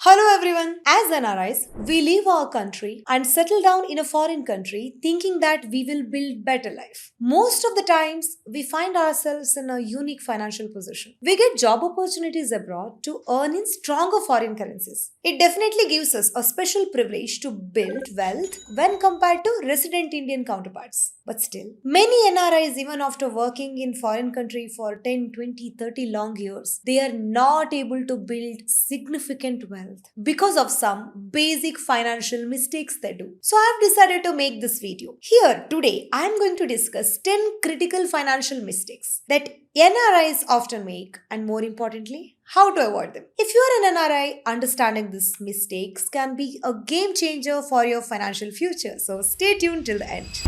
Hello everyone. As NRIs, we leave our country and settle down in a foreign country thinking that we will build better life. Most of the times, we find ourselves in a unique financial position. We get job opportunities abroad to earn in stronger foreign currencies. It definitely gives us a special privilege to build wealth when compared to resident Indian counterparts. But still, many NRIs, even after working in foreign country for 10, 20, 30 long years, they are not able to build significant wealth because of some basic financial mistakes they do. So I have decided to make this video. Here today I am going to discuss 10 critical financial mistakes that NRIs often make, and more importantly, how to avoid them. If you are an NRI, understanding these mistakes can be a game changer for your financial future. So stay tuned till the end.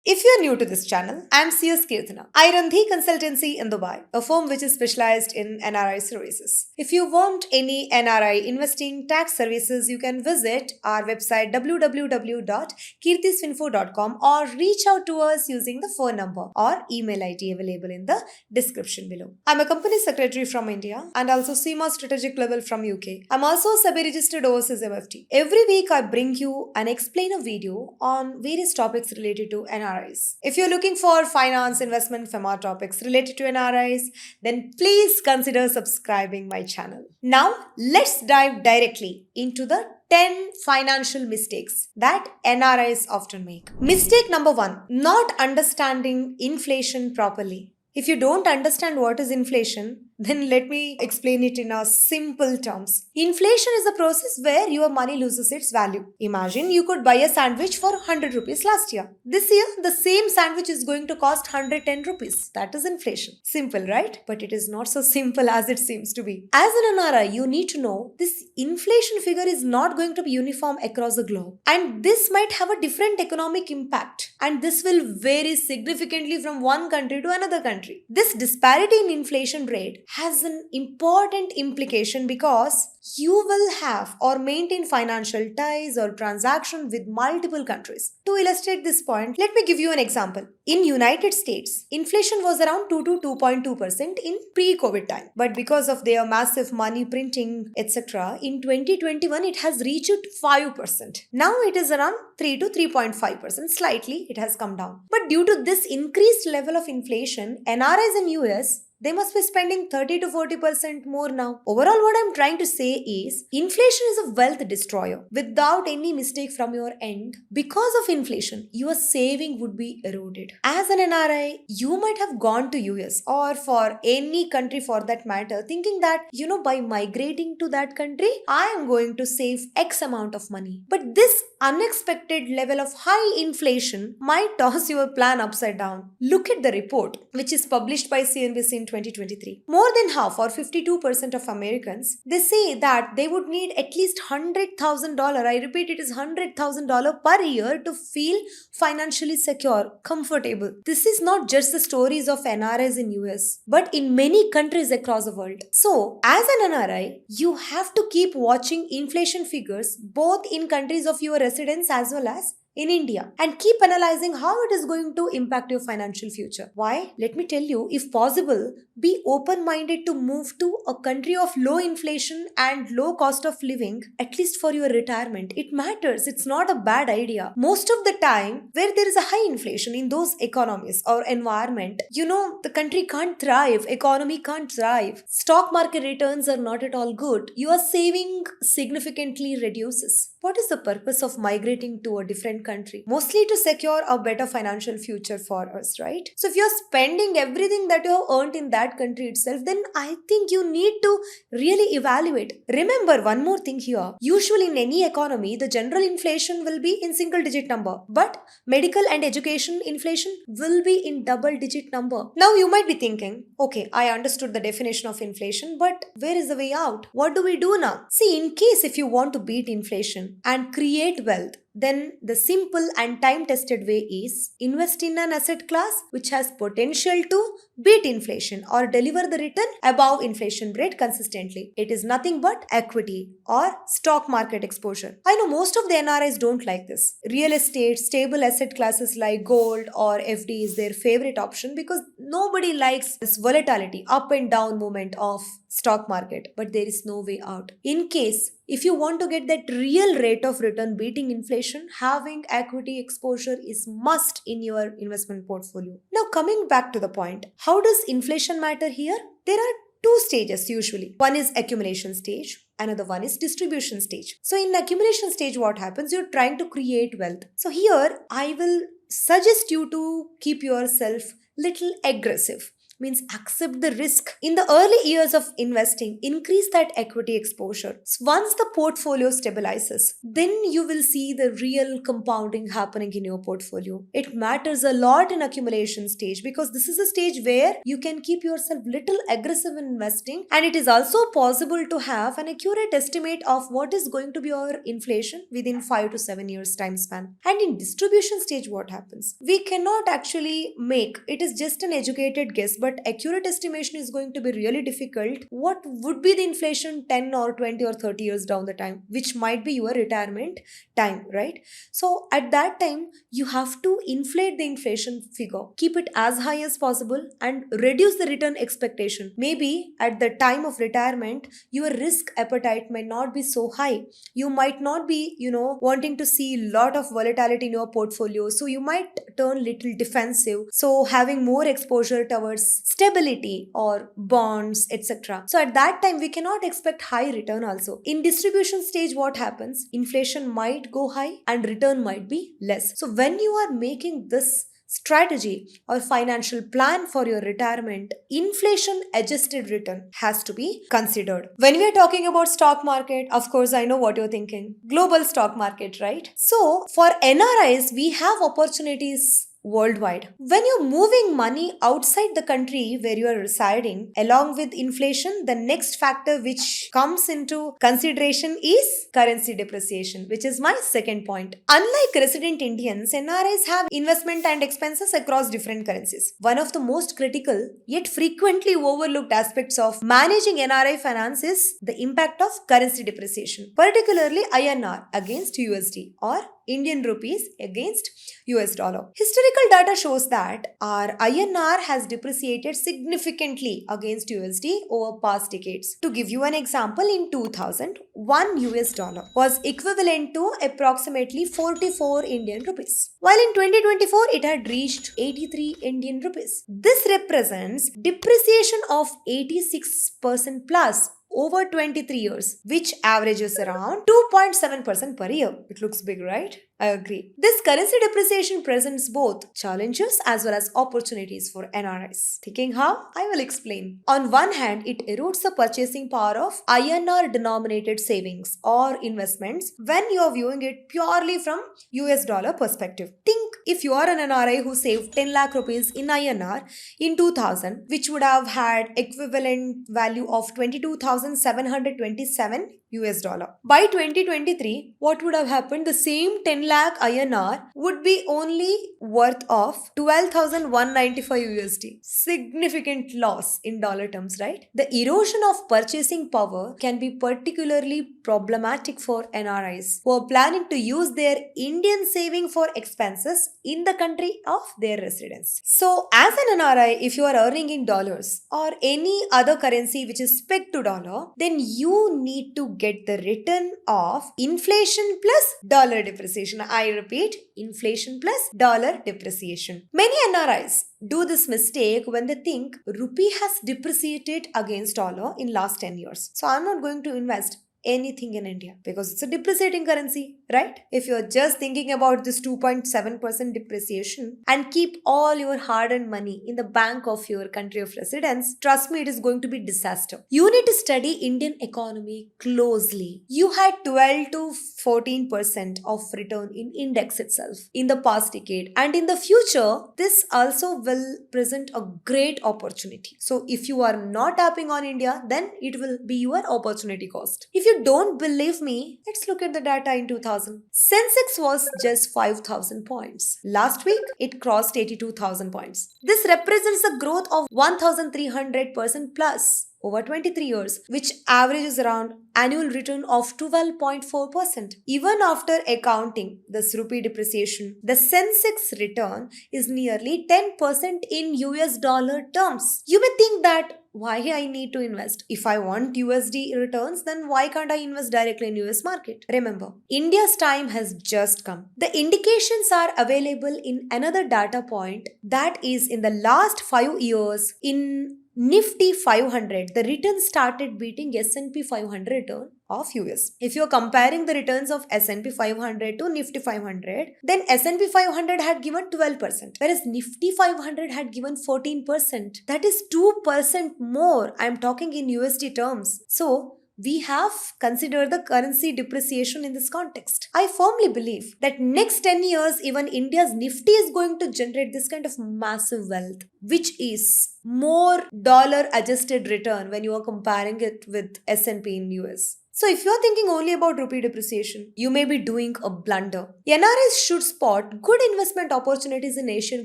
If you are new to this channel, I am CS Kirtana. I run The Consultancy in Dubai, a firm which is specialized in NRI services. If you want any NRI investing tax services, you can visit our website www.kirtisfinfo.com or reach out to us using the phone number or email ID available in the description below. I'm a company secretary from India and also CMA strategic level from UK. I'm also a SEBI registered overseas MFT. Every week I bring you and explain a video on various topics related to NRI. If you're looking for finance, investment, FEMA topics related to NRIs, then please consider subscribing my channel. Now, let's dive directly into the 10 financial mistakes that NRIs often make. Mistake number 1, not understanding inflation properly. If you don't understand what is inflation, then let me explain it in a simple terms. Inflation is a process where your money loses its value. Imagine you could buy a sandwich for 100 rupees last year. This year, the same sandwich is going to cost 110 rupees. That is inflation. Simple, right? But it is not so simple as it seems to be. As an NRI, you need to know this inflation figure is not going to be uniform across the globe. And this might have a different economic impact. And this will vary significantly from one country to another country. This disparity in inflation rate has an important implication because you will have or maintain financial ties or transaction with multiple countries. To illustrate this point, let me give you an example. In United States, inflation was around 2 to 2.2% in pre-COVID time. But because of their massive money printing, etc., in 2021 it has reached 5%. Now it is around 3 to 3.5%. Slightly it has come down. But due to this increased level of inflation, NRIs in US, they must be spending 30 to 40% more now. Overall, what I'm trying to say is inflation is a wealth destroyer without any mistake from your end. Because of inflation, your saving would be eroded. As an NRI, you might have gone to US or for any country for that matter, thinking that, by migrating to that country, I am going to save X amount of money. But this unexpected level of high inflation might toss your plan upside down. Look at the report, which is published by CNBC in 2023. More than half or 52% of Americans, they say that they would need at least $100,000. I repeat, it is $100,000 per year to feel financially secure, comfortable. This is not just the stories of NRIs in US, but in many countries across the world. So, as an NRI, you have to keep watching inflation figures both in countries of your residence as well as in India and keep analyzing how it is going to impact your financial future. Why? Let me tell you, if possible, be open-minded to move to a country of low inflation and low cost of living, at least for your retirement. It matters. It's not a bad idea. Most of the time, where there is a high inflation in those economies or environment, the country can't thrive, economy can't thrive, stock market returns are not at all good, your saving significantly reduces. What is the purpose of migrating to a different country? Mostly to secure a better financial future for us, right? So if you're spending everything that you have earned in that country itself, then I think you need to really evaluate. Remember one more thing here. Usually in any economy, the general inflation will be in single digit number, but medical and education inflation will be in double digit number. Now you might be thinking, okay, I understood the definition of inflation, but where is the way out? What do we do now? See, in case if you want to beat inflation and create wealth, then the simple and time tested way is invest in an asset class which has potential to beat inflation or deliver the return above inflation rate consistently. It is nothing but equity or stock market exposure. I know most of the NRIs don't like this. Real estate, stable asset classes like gold or FD is their favorite option because nobody likes this volatility, up and down movement of stock market, but there is no way out. In case if you want to get that real rate of return beating inflation, having equity exposure is must in your investment portfolio. Now coming back to the point, how does inflation matter here? There are two stages usually. One is accumulation stage, another one is distribution stage. So in accumulation stage, what happens? You're trying to create wealth. So here I will suggest you to keep yourself little aggressive, means accept the risk. In the early years of investing, increase that equity exposure. So once the portfolio stabilizes, then you will see the real compounding happening in your portfolio. It matters a lot in accumulation stage because this is a stage where you can keep yourself little aggressive in investing, and it is also possible to have an accurate estimate of what is going to be your inflation within 5 to 7 years time span. And in distribution stage, what happens? We cannot actually make it is just an educated guess, but accurate estimation is going to be really difficult. What would be the inflation 10 or 20 or 30 years down the time, which might be your retirement time, right? So at that time, you have to inflate the inflation figure, keep it as high as possible and reduce the return expectation. Maybe at the time of retirement, your risk appetite may not be so high. You might not be, wanting to see a lot of volatility in your portfolio. So you might turn little defensive. So having more exposure towards stability or bonds, etc. So at that time, we cannot expect high return also. In distribution stage, what happens? Inflation might go high and return might be less. So when you are making this strategy or financial plan for your retirement, inflation adjusted return has to be considered. When we are talking about stock market, of course, I know what you're thinking. Global stock market, right? So for NRIs, we have opportunities worldwide. When you're moving money outside the country where you are residing, along with inflation, the next factor which comes into consideration is currency depreciation, which is my second point. Unlike resident Indians, NRIs have investment and expenses across different currencies. One of the most critical yet frequently overlooked aspects of managing NRI finance is the impact of currency depreciation, particularly INR against USD or Indian rupees against US dollar. Historical data shows that our INR has depreciated significantly against USD over past decades. To give you an example, in 2000, 1 US dollar was equivalent to approximately 44 Indian rupees, while in 2024 it had reached 83 Indian rupees. This represents depreciation of 86% plus over 23 years, which averages around 2.7% per year. It looks big, right? I agree. This currency depreciation presents both challenges as well as opportunities for NRIs. Thinking how? I will explain. On one hand, it erodes the purchasing power of INR denominated savings or investments when you are viewing it purely from US dollar perspective. Think if you are an NRI who saved 10 lakh rupees in INR in 2000, which would have had equivalent value of 22,727 US dollar. By 2023, what would have happened? The same 10 lakh INR would be only worth of 12,195 USD. Significant loss in dollar terms, right? The erosion of purchasing power can be particularly problematic for NRIs who are planning to use their Indian saving for expenses in the country of their residence. So, as an NRI, if you are earning in dollars or any other currency which is pegged to dollar, then you need to get the return of inflation plus dollar depreciation. I repeat, inflation plus dollar depreciation. Many NRIs do this mistake when they think rupee has depreciated against dollar in last 10 years. So I'm not going to invest anything in India because it's a depreciating currency, right? If you're just thinking about this 2.7% depreciation and keep all your hard-earned money in the bank of your country of residence, trust me, it is going to be disaster. You need to study Indian economy closely. You had 12 to 14% of return in index itself in the past decade, and in the future, this also will present a great opportunity. So if you are not tapping on India, then it will be your opportunity cost. If you don't believe me, let's look at the data in 2000. 80,000. Sensex was just 5,000 points. Last week, it crossed 82,000 points. This represents a growth of 1,300% plus over 23 years, which averages around annual return of 12.4%. Even after accounting this rupee depreciation, the Sensex return is nearly 10% in US dollar terms. You may think that why I need to invest? If I want USD returns, then why can't I invest directly in US market? Remember, India's time has just come. The indications are available in another data point, that is in the last 5 years in Nifty 500, the return started beating S&P 500 return of US. If you're comparing the returns of S&P 500 to Nifty 500, then S&P 500 had given 12%, whereas Nifty 500 had given 14%. That is 2% more. I'm talking in USD terms. So, we have considered the currency depreciation in this context. I firmly believe that next 10 years, even India's Nifty is going to generate this kind of massive wealth, which is more dollar adjusted return when you are comparing it with S&P in US. So if you're thinking only about rupee depreciation, you may be doing a blunder. NRIs should spot good investment opportunities in Asian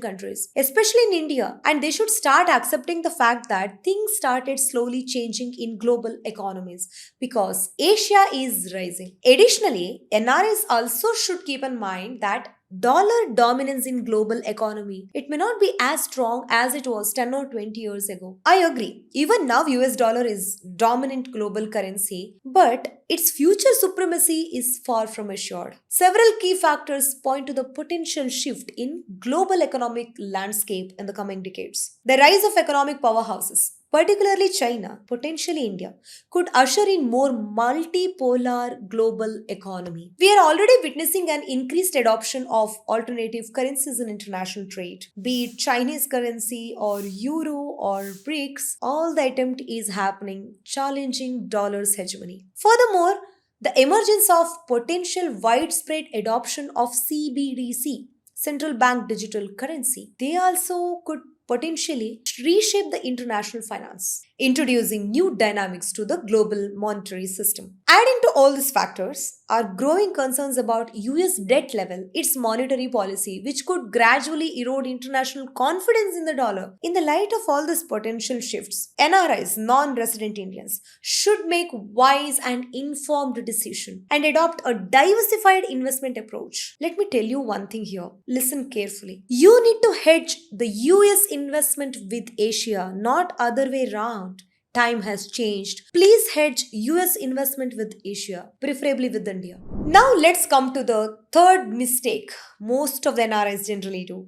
countries, especially in India, and they should start accepting the fact that things started slowly changing in global economies because Asia is rising. Additionally, NRIs also should keep in mind that dollar dominance in global economy, it may not be as strong as it was 10 or 20 years ago. I agree. Even now US dollar is dominant global currency, but its future supremacy is far from assured. Several key factors point to the potential shift in global economic landscape in the coming decades. The rise of economic powerhouses, particularly China, potentially India, could usher in more multipolar global economy. We are already witnessing an increased adoption of alternative currencies in international trade, be it Chinese currency or Euro or BRICS. All the attempt is happening, challenging dollar's hegemony. Furthermore, the emergence of potential widespread adoption of CBDC, central bank digital currency, they also could potentially reshape the international finance, introducing new dynamics to the global monetary system. Adding to all these factors are growing concerns about US debt level, its monetary policy, which could gradually erode international confidence in the dollar. In the light of all these potential shifts, NRIs, non-resident Indians, should make wise and informed decision and adopt a diversified investment approach. Let me tell you one thing here. Listen carefully. You need to hedge the US investment with Asia, not other way round. Time has changed. Please hedge US investment with Asia, preferably with India. Now let's come to the third mistake most of the NRIs generally do.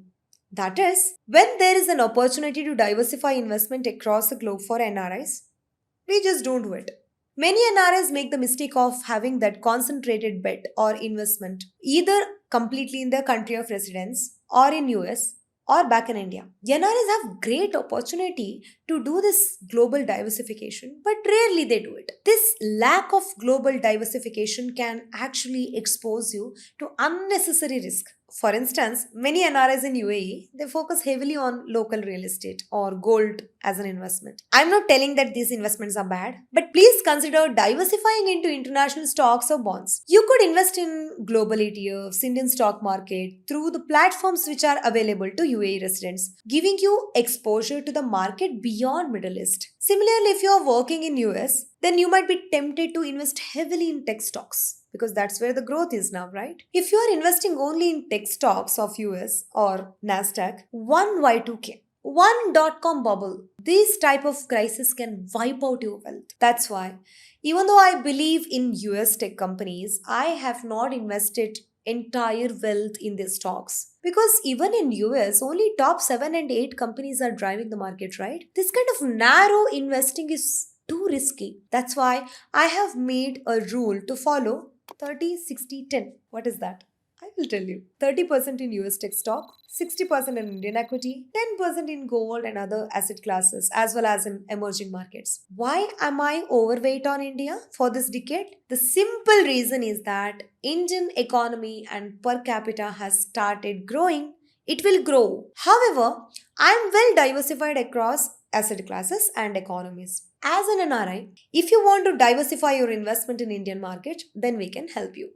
That is, when there is an opportunity to diversify investment across the globe for NRIs, we just don't do it. Many NRIs make the mistake of having that concentrated bet or investment either completely in their country of residence or in US or back in India. NRIs have great opportunity to do this global diversification, but rarely they do it. This lack of global diversification can actually expose you to unnecessary risk. For instance, many NRIs in UAE, they focus heavily on local real estate or gold as an investment. I'm not telling that these investments are bad, but please consider diversifying into international stocks or bonds. You could invest in global ETFs, Indian stock market through the platforms which are available to UAE residents, giving you exposure to the market beyond Middle East. Similarly, if you are working in US, then you might be tempted to invest heavily in tech stocks because that's where the growth is now, right? If you are investing only in tech stocks of US or Nasdaq, one Y2K, one dot-com bubble, this type of crisis can wipe out your wealth. That's why, even though I believe in US tech companies, I have not invested entire wealth in their stocks. Because even in US, only top 7 and 8 companies are driving the market, right? This kind of narrow investing is too risky. That's why I have made a rule to follow 30, 60, 10. What is that? I will tell you. 30% in US tech stock, 60% in Indian equity, 10% in gold and other asset classes, as well as in emerging markets. Why am I overweight on India for this decade? The simple reason is that Indian economy and per capita has started growing. It will grow. However, I am well diversified across asset classes and economies. As an NRI, if you want to diversify your investment in Indian market, then we can help you.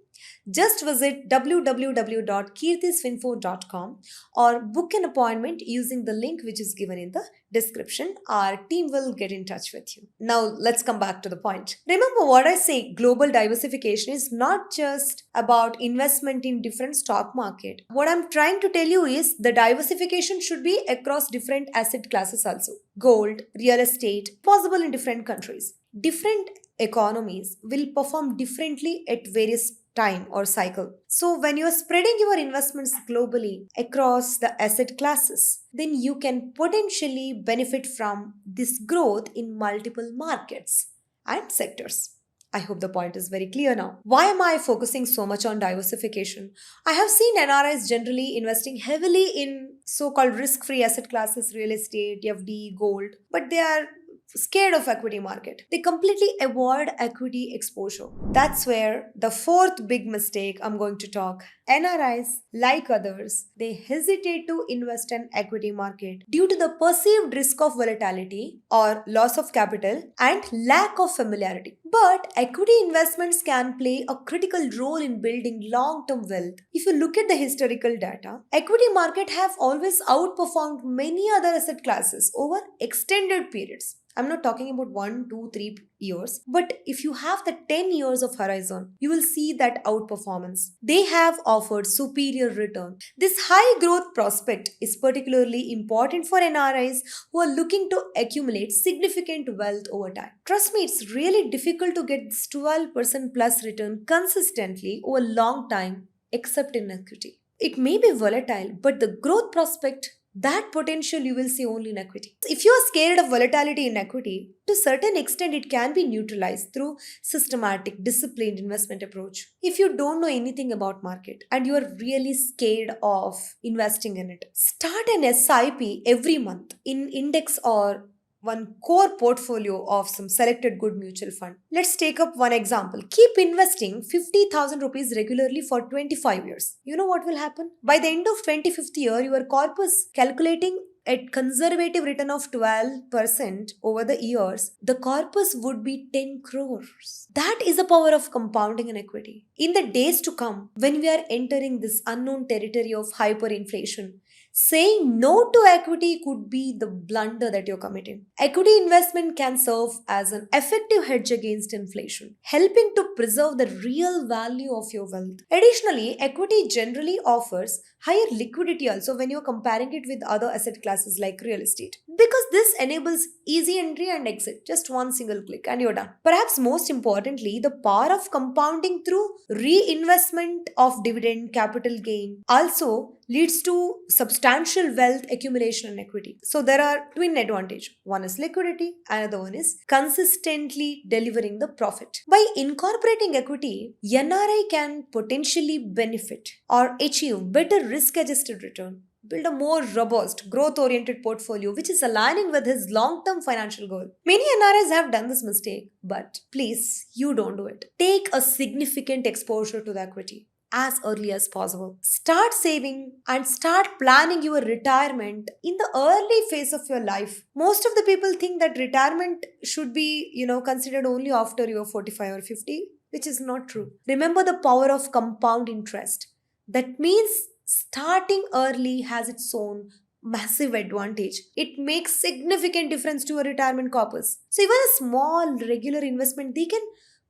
Just visit www.kirtisfinfo.com or book an appointment using the link which is given in the description. Our team will get in touch with you. Now, let's come back to the point. Remember what I say, global diversification is not just about investment in different stock market. What I'm trying to tell you is the diversification should be across different asset classes also. Gold, real estate, possible in different countries. Different economies will perform differently at various time or cycle. So when you are spreading your investments globally across the asset classes, then you can potentially benefit from this growth in multiple markets and sectors. I hope the point is very clear now. Why am I focusing so much on diversification? I have seen NRIs generally investing heavily in so called risk free asset classes, real estate, FD, gold, but they are scared of equity market. They completely avoid equity exposure. That's where the fourth big mistake I'm going to talk. NRIs, like others, they hesitate to invest in equity market due to the perceived risk of volatility or loss of capital and lack of familiarity. But equity investments can play a critical role in building long-term wealth. If you look at the historical data, equity market have always outperformed many other asset classes over extended periods. I'm not talking about 1, 2, 3 years, but if you have the 10 years of horizon, you will see that outperformance. They have offered superior return. This high growth prospect is particularly important for NRIs who are looking to accumulate significant wealth over time. Trust me, it's really difficult to get this 12% plus return consistently over a long time, except in equity. It may be volatile, but the growth prospect, that potential you will see only in equity. If you are scared of volatility in equity, to a certain extent it can be neutralized through systematic, disciplined investment approach. If you don't know anything about market and you are really scared of investing in it, start an SIP every month in index or one core portfolio of some selected good mutual fund. Let's take up one example. Keep investing 50,000 rupees regularly for 25 years. You know what will happen? By the end of 25th year, your corpus calculating at conservative return of 12% over the years, the corpus would be 10 crores. That is the power of compounding in equity. In the days to come, when we are entering this unknown territory of hyperinflation, saying no to equity could be the blunder that you're committing. Equity investment can serve as an effective hedge against inflation, helping to preserve the real value of your wealth. Additionally, equity generally offers higher liquidity also when you're comparing it with other asset classes like real estate, because this enables easy entry and exit, just one single click and you're done. Perhaps most importantly, the power of compounding through reinvestment of dividend capital gain also leads to substantial wealth accumulation and equity. So there are twin advantage. One is liquidity, another one is consistently delivering the profit. By incorporating equity, NRI can potentially benefit or achieve better risk adjusted return, build a more robust, growth oriented portfolio which is aligning with his long term financial goal. Many NRIs have done this mistake, but please, you don't do it. Take a significant exposure to the equity as early as possible. Start saving and start planning your retirement in the early phase of your life. Most of the people think that retirement should be, considered only after you're 45 or 50, which is not true. Remember the power of compound interest. That means starting early has its own massive advantage. It makes significant difference to a retirement corpus. So even a small regular investment, they can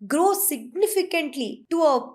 grow significantly to a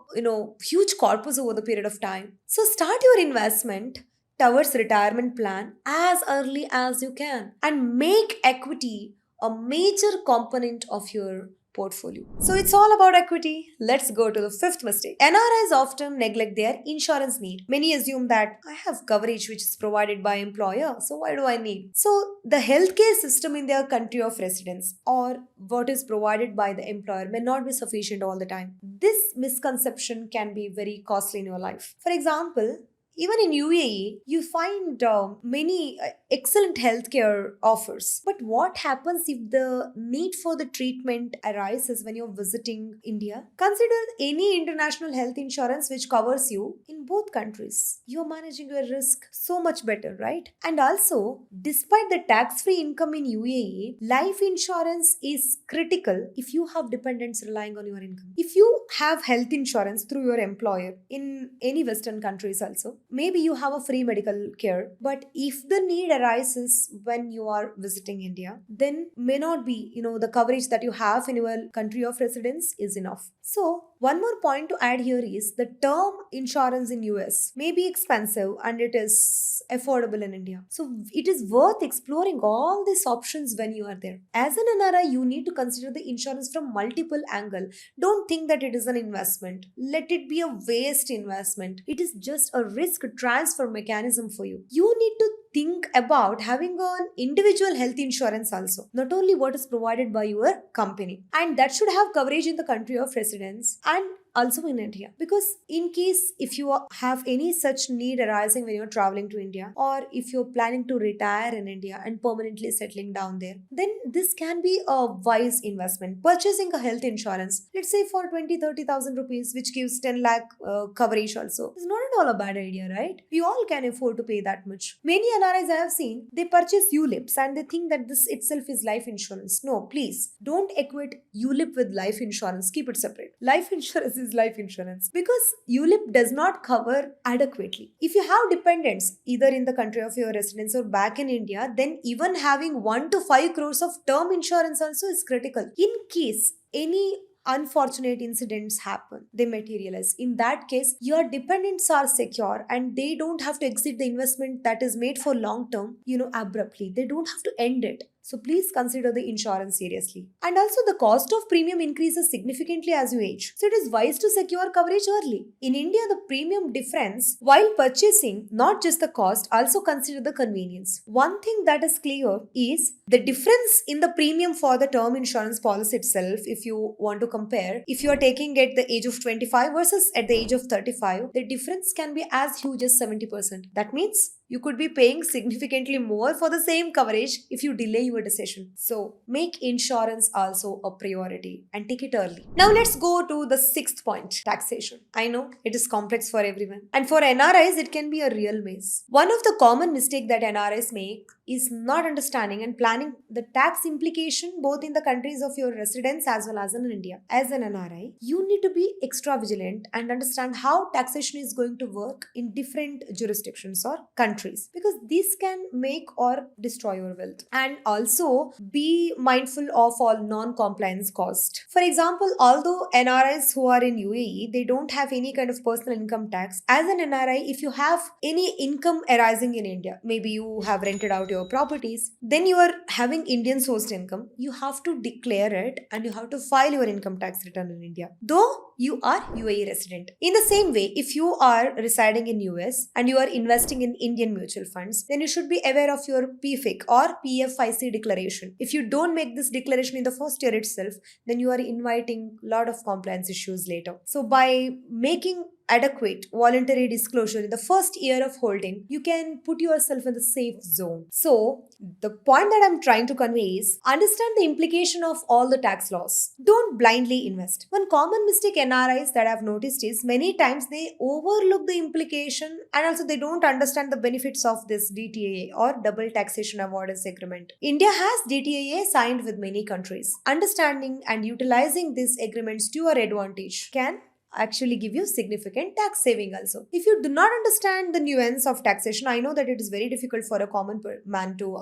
huge corpus over the period of time. So start your investment towards retirement plan as early as you can and make equity a major component of your portfolio. So it's all about equity. Let's go to the fifth mistake. NRIs often neglect their insurance need. Many assume that I have coverage which is provided by employer, so why do I need? So the healthcare system in their country of residence or what is provided by the employer may not be sufficient all the time. This misconception can be very costly in your life. For example, Even in UAE, you find many excellent healthcare offers. But what happens if the need for the treatment arises when you're visiting India? Consider any international health insurance which covers you in both countries. You're managing your risk so much better, right? And also, despite the tax free income in UAE, life insurance is critical if you have dependents relying on your income. If you have health insurance through your employer in any Western countries, also, maybe you have a free medical care. But if the need arises when you are visiting India, then may not be, the coverage that you have in your country of residence is enough. So, one more point to add here is the term insurance in US may be expensive and it is affordable in India. So it is worth exploring all these options when you are there. As an NRI, you need to consider the insurance from multiple angle. Don't think that it is an investment. Let it be a waste investment. It is just a risk transfer mechanism for you. You need to think about having an individual health insurance also, not only what is provided by your company, and that should have coverage in the country of residence and also in India. Because in case if you have any such need arising when you're traveling to India, or if you're planning to retire in India and permanently settling down there, then this can be a wise investment. Purchasing a health insurance, let's say for 20-30,000 rupees, which gives 10 lakh coverage also, is not at all a bad idea, right? We all can afford to pay that much. Many NRIs I have seen, they purchase ULIPs and they think that this itself is life insurance. No, please don't equate ULIP with life insurance. Keep it separate. Life insurance is life insurance because ULIP does not cover adequately. If you have dependents either in the country of your residence or back in India, then even having 1 to 5 crores of term insurance also is critical. In case any unfortunate incidents happen, they materialize. In that case, your dependents are secure and they don't have to exit the investment that is made for long term, abruptly. They don't have to end it. So please consider the insurance seriously. And also the cost of premium increases significantly as you age. So it is wise to secure coverage early. In India, the premium difference while purchasing, not just the cost, also consider the convenience. One thing that is clear is the difference in the premium for the term insurance policy itself. If you want to compare, if you are taking at the age of 25 versus at the age of 35, the difference can be as huge as 70%. That means you could be paying significantly more for the same coverage if you delay your decision. So make insurance also a priority and take it early. Now let's go to the sixth point, taxation. I know it is complex for everyone. And for NRIs, it can be a real maze. One of the common mistakes that NRIs make is not understanding and planning the tax implication both in the countries of your residence as well as in India. As an NRI, you need to be extra vigilant and understand how taxation is going to work in different jurisdictions or countries, because this can make or destroy your wealth. And also be mindful of all non-compliance cost. For example, although NRIs who are in UAE, they don't have any kind of personal income tax. As an NRI, if you have any income arising in India, maybe you have rented out your properties, then you are having Indian sourced income, you have to declare it and you have to file your income tax return in India, though you are UAE resident. In the same way, if you are residing in US and you are investing in Indian mutual funds, then you should be aware of your PFIC or PFIC declaration. If you don't make this declaration in the first year itself, then you are inviting a lot of compliance issues later. So by making adequate voluntary disclosure in the first year of holding, you can put yourself in the safe zone. So, the point that I'm trying to convey is understand the implication of all the tax laws. Don't blindly invest. One common mistake NRIs that I've noticed is many times they overlook the implication and also they don't understand the benefits of this DTAA or Double Taxation Avoidance Agreement. India has DTAA signed with many countries. Understanding and utilizing these agreements to your advantage can actually give you significant tax saving also. If you do not understand the nuance of taxation, I know that it is very difficult for a common man to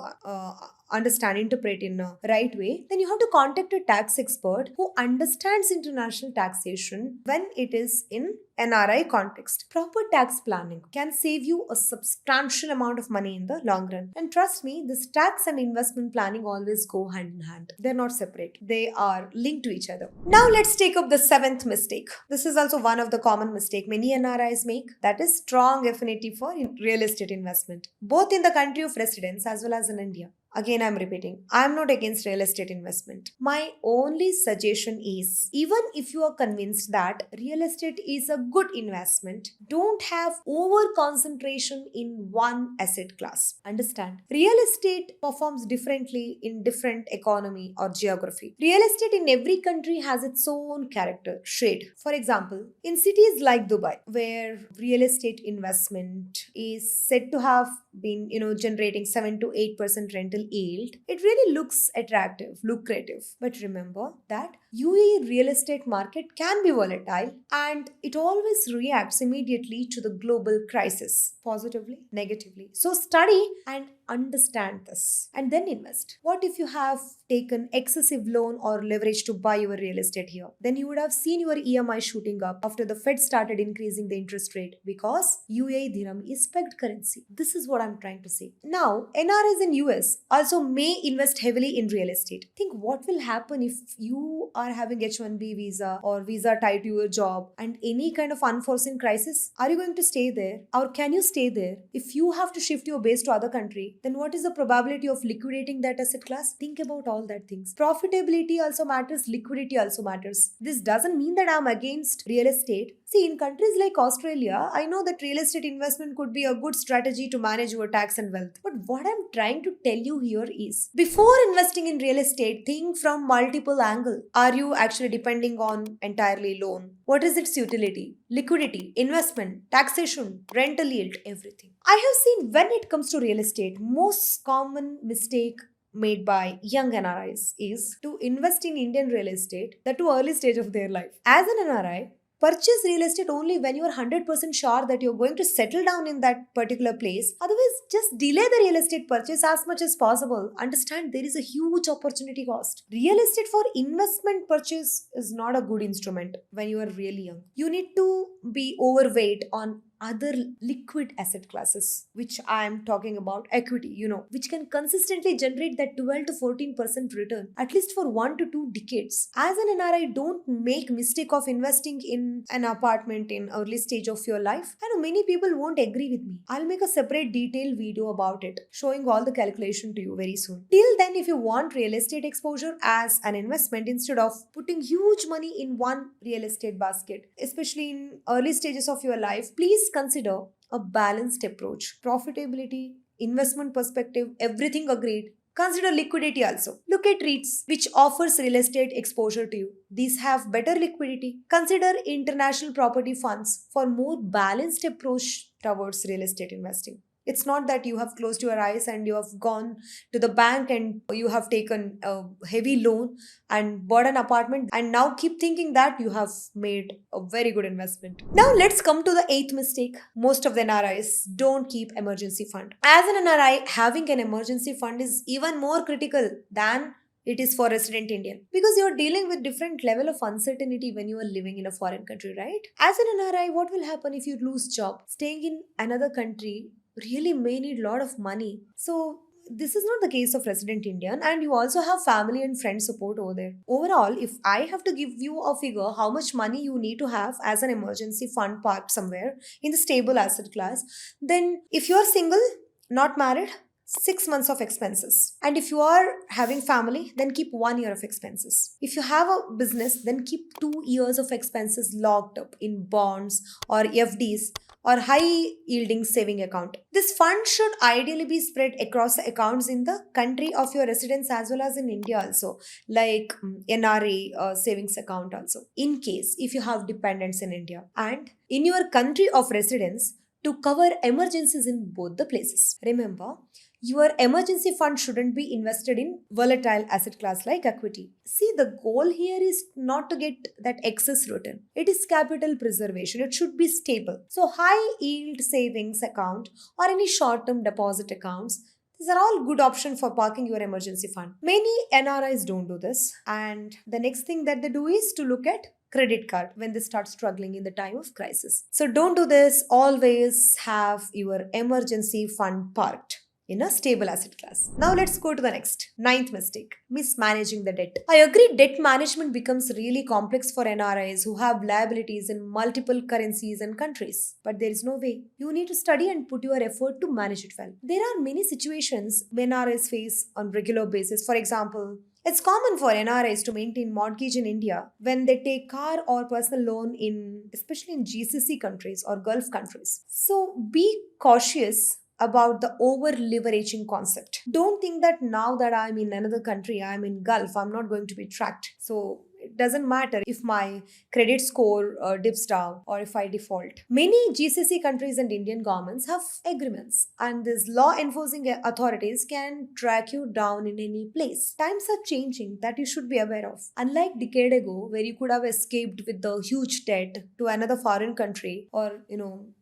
understand, interpret in a right way, then you have to contact a tax expert who understands international taxation when it is in NRI context. Proper tax planning can save you a substantial amount of money in the long run. And trust me, this tax and investment planning always go hand in hand. They're not separate. They are linked to each other. Now let's take up the seventh mistake. This is also one of the common mistake many NRIs make. That is strong affinity for real estate investment, both in the country of residence as well as in India. Again, I'm repeating, I'm not against real estate investment. My only suggestion is even if you are convinced that real estate is a good investment, don't have over concentration in one asset class. Understand? Real estate performs differently in different economy or geography. Real estate in every country has its own character, shade. For example, in cities like Dubai, where real estate investment is said to have been, generating 7 to 8% rental yield, it really looks attractive, lucrative. But remember that UAE real estate market can be volatile and it always reacts immediately to the global crisis, positively, negatively. So study and understand this and then invest. What if you have taken excessive loan or leverage to buy your real estate here? Then you would have seen your EMI shooting up after the Fed started increasing the interest rate because UAE dirham is pegged currency. This is what I'm trying to say. Now, NRIs in US also may invest heavily in real estate. Think what will happen if you are having H1B visa or visa tied to your job and any kind of unforeseen crisis. Are you going to stay there or can you stay there? If you have to shift your base to other country, then what is the probability of liquidating that asset class? Think about all that things. Profitability also matters, liquidity also matters. This doesn't mean that I'm against real estate. See, in countries like Australia, I know that real estate investment could be a good strategy to manage your tax and wealth. But what I'm trying to tell you here is, before investing in real estate, think from multiple angles. Are you actually depending on entirely loan? What is its utility? Liquidity, investment, taxation, rental yield, everything. I have seen when it comes to real estate, most common mistake made by young NRIs is to invest in Indian real estate, that too early stage of their life. As an NRI, purchase real estate only when you are 100% sure that you're going to settle down in that particular place. Otherwise, just delay the real estate purchase as much as possible. Understand there is a huge opportunity cost. Real estate for investment purchase is not a good instrument when you are really young. You need to be overweight on other liquid asset classes, which I am talking about equity, which can consistently generate that 12 to 14% return, at least for 1 to 2 decades. As an NRI, don't make mistake of investing in an apartment in early stage of your life. I know many people won't agree with me. I'll make a separate detailed video about it, showing all the calculation to you very soon. Till then, if you want real estate exposure as an investment instead of putting huge money in one real estate basket, especially in early stages of your life, please consider a balanced approach. Profitability, investment perspective, everything agreed. Consider liquidity also. Look at REITs, which offers real estate exposure to you. These have better liquidity. Consider international property funds for more balanced approach towards real estate investing. It's not that you have closed your eyes and you have gone to the bank and you have taken a heavy loan and bought an apartment and now keep thinking that you have made a very good investment. Now let's come to the eighth mistake. Most of the NRIs don't keep emergency fund. As an NRI, having an emergency fund is even more critical than it is for resident Indian because you're dealing with different level of uncertainty when you are living in a foreign country, right? As an NRI, what will happen if you lose job? Staying in another country really may need a lot of money. So this is not the case of resident Indian, and you also have family and friend support over there. Overall, if I have to give you a figure how much money you need to have as an emergency fund parked somewhere in the stable asset class, then if you're single, not married, 6 months of expenses. And if you are having family, then keep 1 year of expenses. If you have a business, then keep 2 years of expenses locked up in bonds or FDs or high yielding saving account. This fund should ideally be spread across the accounts in the country of your residence as well as in India also, like NRA savings account also, in case if you have dependents in India and in your country of residence to cover emergencies in both the places. Remember, your emergency fund shouldn't be invested in volatile asset class like equity. See, the goal here is not to get that excess return. It is capital preservation. It should be stable. So high yield savings account or any short-term deposit accounts, these are all good options for parking your emergency fund. Many NRIs don't do this. And the next thing that they do is to look at credit card when they start struggling in the time of crisis. So don't do this. Always have your emergency fund parked. in a stable asset class. Now let's go to the next. Ninth mistake, mismanaging the debt. I agree debt management becomes really complex for NRIs who have liabilities in multiple currencies and countries. But there is no way. You need to study and put your effort to manage it well. There are many situations NRIs face on regular basis. For example, it's common for NRIs to maintain mortgage in India when they take car or personal loan in, especially in GCC countries or Gulf countries. So be cautious about the over leveraging concept. Don't think that now that I'm in another country, I'm in Gulf, I'm not going to be tracked. So it doesn't matter if my credit score dips down or if I default. Many GCC countries and Indian governments have agreements, and these law enforcing authorities can track you down in any place. Times are changing that you should be aware of. Unlike decade ago, where you could have escaped with the huge debt to another foreign country or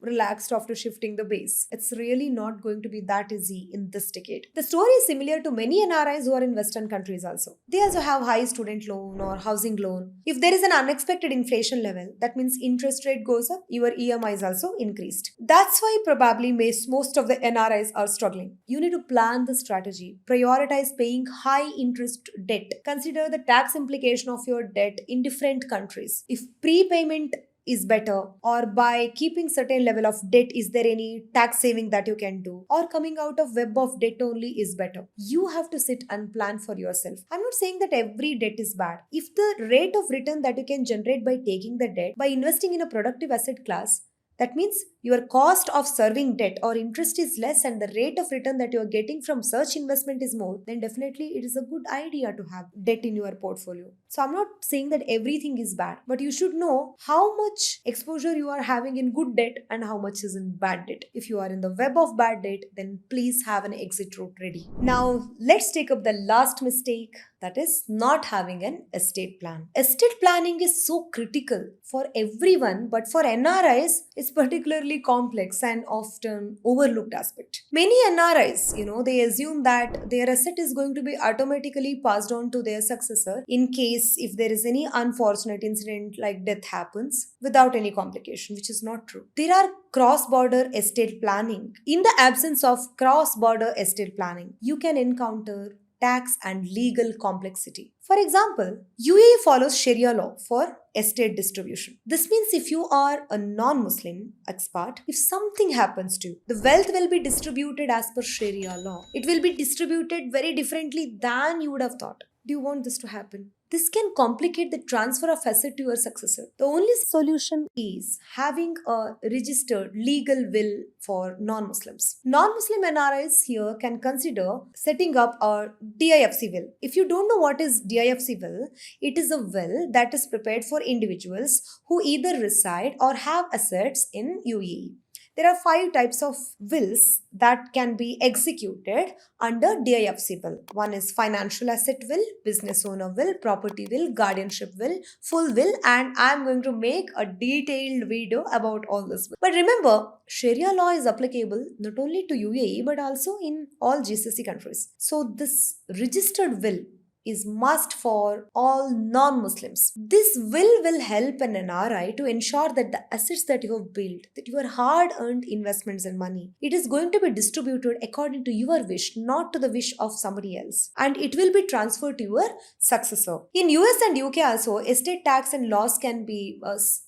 relaxed after shifting the base, it's really not going to be that easy in this decade. The story is similar to many NRIs who are in Western countries also. They also have high student loan or housing loan. If there is an unexpected inflation level, that means interest rate goes up, your EMI is also increased. That's why probably most of the NRIs are struggling. You need to plan the strategy, prioritize paying high interest debt, consider the tax implication of your debt in different countries. If prepayment is better, or by keeping certain level of debt, is there any tax saving that you can do, or coming out of web of debt only is better. You have to sit and plan for yourself. I'm not saying that every debt is bad. If the rate of return that you can generate by taking the debt, by investing in a productive asset class, that means your cost of serving debt or interest is less and the rate of return that you are getting from such investment is more, then definitely it is a good idea to have debt in your portfolio. So I'm not saying that everything is bad, but you should know how much exposure you are having in good debt and how much is in bad debt. If you are in the web of bad debt, then please have an exit route ready. Now let's take up the last mistake, that is not having an estate plan. Estate planning is so critical for everyone, but for NRIs, it's particularly complex and often overlooked aspect. Many NRIs, they assume that their asset is going to be automatically passed on to their successor in case if there is any unfortunate incident like death happens without any complication, which is not true. There are cross-border estate planning. In the absence of cross-border estate planning, you can encounter tax and legal complexity. For example, UAE follows Sharia law for estate distribution. This means if you are a non-Muslim expat, if something happens to you, the wealth will be distributed as per Sharia law. It will be distributed very differently than you would have thought. Do you want this to happen? This can complicate the transfer of asset to your successor. The only solution is having a registered legal will for non-Muslims. Non-Muslim NRIs here can consider setting up a DIFC will. If you don't know what is DIFC will, it is a will that is prepared for individuals who either reside or have assets in UAE. There are 5 types of wills that can be executed under DIFC will. One is financial asset will, business owner will, property will, guardianship will, full will, and I'm going to make a detailed video about all this. But remember, Sharia law is applicable not only to UAE but also in all GCC countries. So this registered will is must for all non-Muslims. This will help an NRI to ensure that the assets that you have built, that your hard-earned investments and money, it is going to be distributed according to your wish, not to the wish of somebody else. And it will be transferred to your successor. In US and UK also, estate tax and laws can be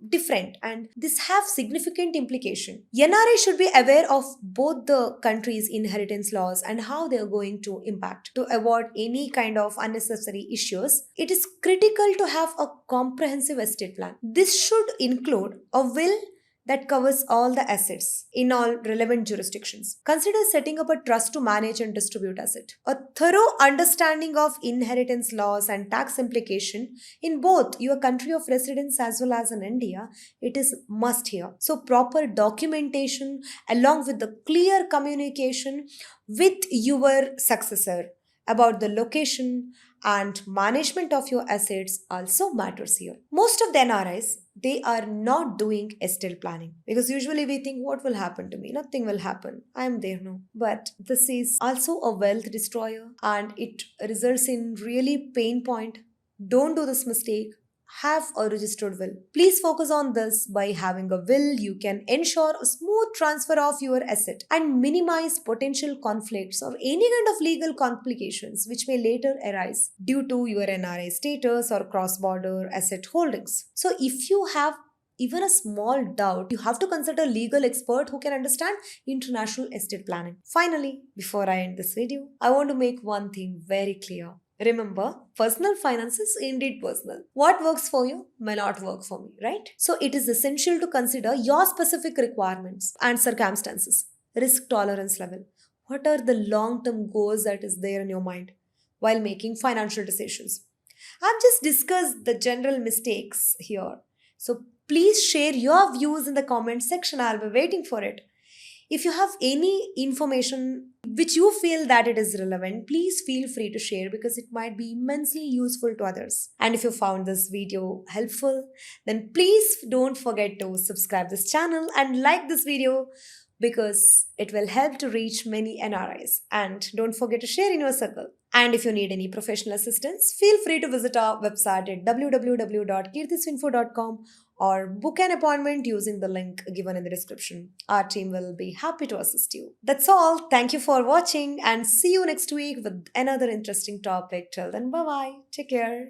different, and this have significant implication. NRI should be aware of both the countries' inheritance laws and how they are going to impact to avoid any kind of unnecessary issues. It is critical to have a comprehensive estate plan. This should include a will that covers all the assets in all relevant jurisdictions. Consider setting up a trust to manage and distribute assets. A thorough understanding of inheritance laws and tax implication in both your country of residence as well as in India, it is must here. So proper documentation along with the clear communication with your successor about the location and management of your assets also matters here. Most of the NRIs, they are not doing estate planning because usually we think, what will happen to me? Nothing will happen. I am there now. But this is also a wealth destroyer and it results in really pain point. Don't do this mistake. have a registered will. Please focus on this. By having a will, you can ensure a smooth transfer of your asset and minimize potential conflicts or any kind of legal complications which may later arise due to your NRI status or cross border asset holdings. So, if you have even a small doubt, you have to consult a legal expert who can understand international estate planning. Finally, before I end this video, I want to make one thing very clear. Remember, personal finance is indeed personal. What works for you may not work for me, right? So it is essential to consider your specific requirements and circumstances, risk tolerance level. What are the long term goals that is there in your mind while making financial decisions? I've just discussed the general mistakes here. So please share your views in the comment section. I'll be waiting for it. If you have any information which you feel that it is relevant, please feel free to share because it might be immensely useful to others. And if you found this video helpful, then please don't forget to subscribe this channel and like this video because it will help to reach many NRIs. And don't forget to share in your circle. And if you need any professional assistance, feel free to visit our website at www.kirtiswinfo.com or book an appointment using the link given in the description. Our team will be happy to assist you. That's all. Thank you for watching and see you next week with another interesting topic. Till then, bye bye. Take care.